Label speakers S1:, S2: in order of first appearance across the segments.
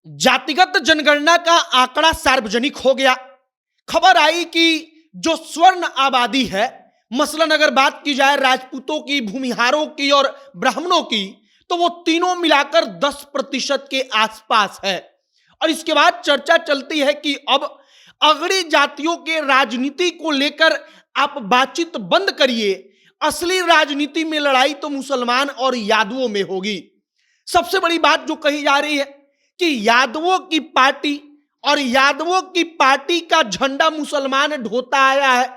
S1: जातिगत जनगणना का आंकड़ा सार्वजनिक हो गया। खबर आई कि जो स्वर्ण आबादी है, मसलन अगर बात की जाए राजपूतों की, भूमिहारों की और ब्राह्मणों की, तो वो तीनों मिलाकर 10% के आसपास है। और इसके बाद चर्चा चलती है कि अब अगड़ी जातियों के राजनीति को लेकर आप बातचीत बंद करिए, असली राजनीति में लड़ाई तो मुसलमान और यादवों में होगी। सबसे बड़ी बात जो कही जा रही है कि यादवों की पार्टी और यादवों की पार्टी का झंडा मुसलमान ढोता आया है।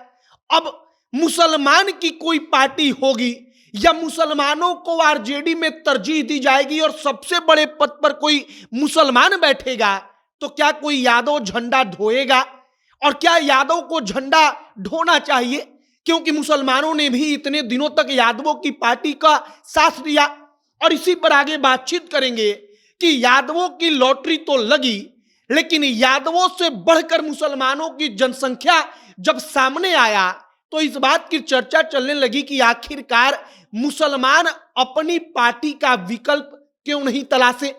S1: अब मुसलमान की कोई पार्टी होगी या मुसलमानों को आरजेडी में तरजीह दी जाएगी और सबसे बड़े पद पर कोई मुसलमान बैठेगा, तो क्या कोई यादव झंडा ढोएगा? और क्या यादव को झंडा ढोना चाहिए? क्योंकि मुसलमानों ने भी इतने दिनों तक यादवों की पार्टी का साथ दिया। और इसी पर आगे बातचीत करेंगे कि यादवों की लॉटरी तो लगी, लेकिन यादवों से बढ़कर मुसलमानों की जनसंख्या जब सामने आया तो इस बात की चर्चा चलने लगी कि आखिरकार मुसलमान अपनी पार्टी का विकल्प क्यों नहीं तलाशे।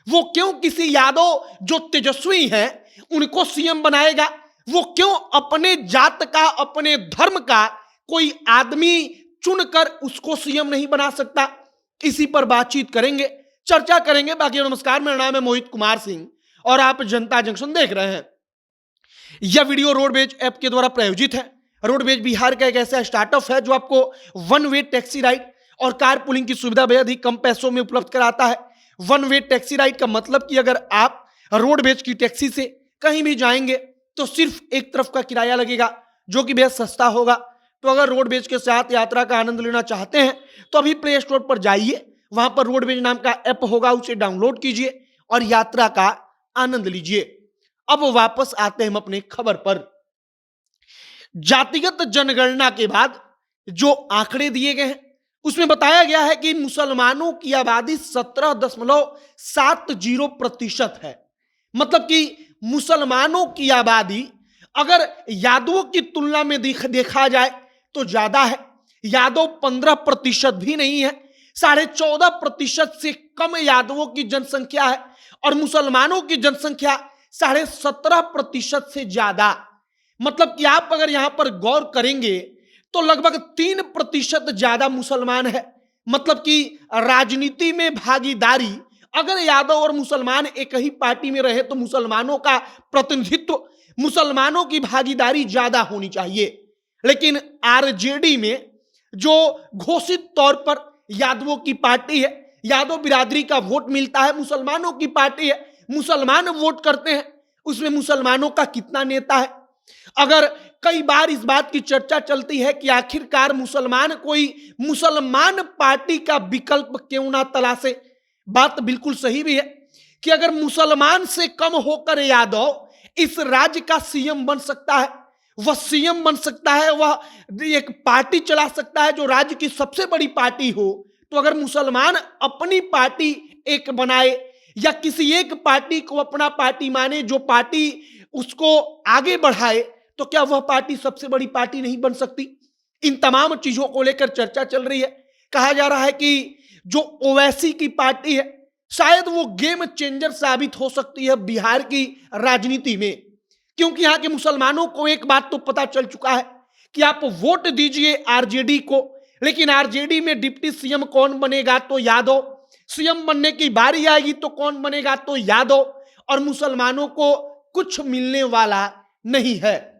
S1: वो क्यों किसी यादव जो तेजस्वी हैं उनको सीएम बनाएगा? वो क्यों अपने जात का, अपने धर्म का कोई आदमी चुनकर उसको सीएम नहीं बना सकता? इसी पर बातचीत करेंगे, चर्चा करेंगे। बाकी नमस्कार, मेरा नाम है मोहित कुमार सिंह और आप जनता जंक्शन देख रहे हैं। यह वीडियो रोडवेज ऐप के द्वारा प्रायोजित है। रोडवेज बिहार का एक ऐसा स्टार्टअप है जो आपको वन वे टैक्सी राइड और कार पुलिंग की सुविधा बेहद ही कम पैसों में उपलब्ध कराता है। वन वे टैक्सी राइड का मतलब कि अगर आप रोडवेज की टैक्सी से कहीं भी जाएंगे तो सिर्फ एक तरफ का किराया लगेगा, जो कि बेहद सस्ता होगा। तो अगर रोडवेज के साथ यात्रा का आनंद लेना चाहते हैं तो अभी प्ले स्टोर पर जाइए, वहां पर रोडवेज नाम का ऐप होगा, उसे डाउनलोड कीजिए और यात्रा का आनंद लीजिए। अब वापस आते हैं हम अपने खबर पर। जातिगत जनगणना के बाद जो आंकड़े दिए गए हैं उसमें बताया गया है कि मुसलमानों की आबादी 17.70% है। मतलब कि मुसलमानों की आबादी अगर यादवों की तुलना में देखा जाए तो ज्यादा है। यादव 15% भी नहीं है, 14.5% से कम यादवों की जनसंख्या है और मुसलमानों की जनसंख्या 17.5% से ज्यादा। मतलब कि आप अगर यहां पर गौर करेंगे तो लगभग 3% ज्यादा मुसलमान है। मतलब कि राजनीति में भागीदारी, अगर यादव और मुसलमान एक ही पार्टी में रहे तो मुसलमानों का प्रतिनिधित्व, मुसलमानों की भागीदारी ज्यादा होनी चाहिए। लेकिन आरजेडी में जो घोषित तौर पर यादवों की पार्टी है, यादव बिरादरी का वोट मिलता है, मुसलमानों की पार्टी है, मुसलमान वोट करते हैं, उसमें मुसलमानों का कितना नेता है? अगर कई बार इस बात की चर्चा चलती है कि आखिरकार मुसलमान कोई मुसलमान पार्टी का विकल्प क्यों ना तलाशे। बात बिल्कुल सही भी है कि अगर मुसलमान से कम होकर यादव इस राज्य का सीएम बन सकता है, वह सीएम बन सकता है, वह एक पार्टी चला सकता है जो राज्य की सबसे बड़ी पार्टी हो, तो अगर मुसलमान अपनी पार्टी एक बनाए या किसी एक पार्टी को अपना पार्टी माने, जो पार्टी उसको आगे बढ़ाए, तो क्या वह पार्टी सबसे बड़ी पार्टी नहीं बन सकती? इन तमाम चीजों को लेकर चर्चा चल रही है। कहा जा रहा है कि जो ओवैसी की पार्टी है शायद वो गेम चेंजर साबित हो सकती है बिहार की राजनीति में, क्योंकि यहां के मुसलमानों को एक बात तो पता चल चुका है कि आप वोट दीजिए आरजेडी को, लेकिन आरजेडी में डिप्टी सीएम कौन बनेगा? तो यादव। सीएम बनने की बारी आएगी तो कौन बनेगा? तो यादव। और मुसलमानों को कुछ मिलने वाला नहीं है।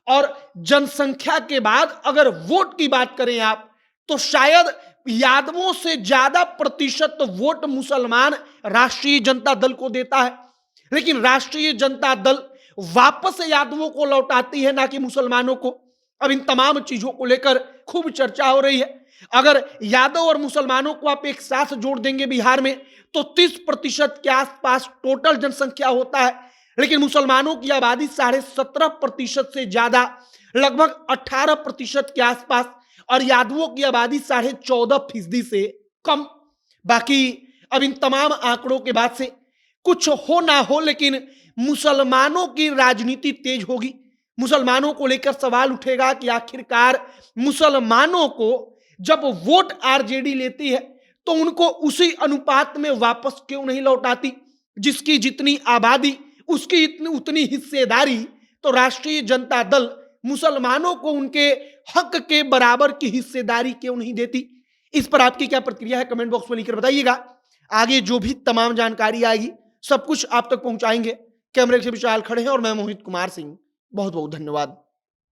S1: और जनसंख्या के बाद अगर वोट की बात करें आप, तो शायद यादवों से ज्यादा प्रतिशत वोट मुसलमान राष्ट्रीय जनता दल को देता है, लेकिन राष्ट्रीय जनता दल वापस यादवों को लौटाती है, ना कि मुसलमानों को। अब इन तमाम चीजों को लेकर खूब चर्चा हो रही है। अगर यादव और मुसलमानों को आप एक साथ जोड़ देंगे बिहार में तो 30% के आसपास टोटल जनसंख्या होता है, लेकिन मुसलमानों की आबादी 17.5% से ज्यादा, लगभग 18% के आसपास, और यादवों की आबादी 14.5% से कम। बाकी अब इन तमाम आंकड़ों के बाद से कुछ हो ना हो, लेकिन मुसलमानों की राजनीति तेज होगी। मुसलमानों को लेकर सवाल उठेगा कि आखिरकार मुसलमानों को जब वोट आरजेडी लेती है तो उनको उसी अनुपात में वापस क्यों नहीं लौटाती? जिसकी जितनी आबादी उसकी इतनी उतनी हिस्सेदारी, तो राष्ट्रीय जनता दल मुसलमानों को उनके हक के बराबर की हिस्सेदारी क्यों नहीं देती? इस पर आपकी क्या प्रतिक्रिया है, कमेंट बॉक्स में लिखकर बताइएगा। आगे जो भी तमाम जानकारी आएगी सब कुछ आप तक पहुंचाएंगे। कैमरे के विशाल खड़े हैं और मैं मोहित कुमार सिंह। बहुत बहुत धन्यवाद।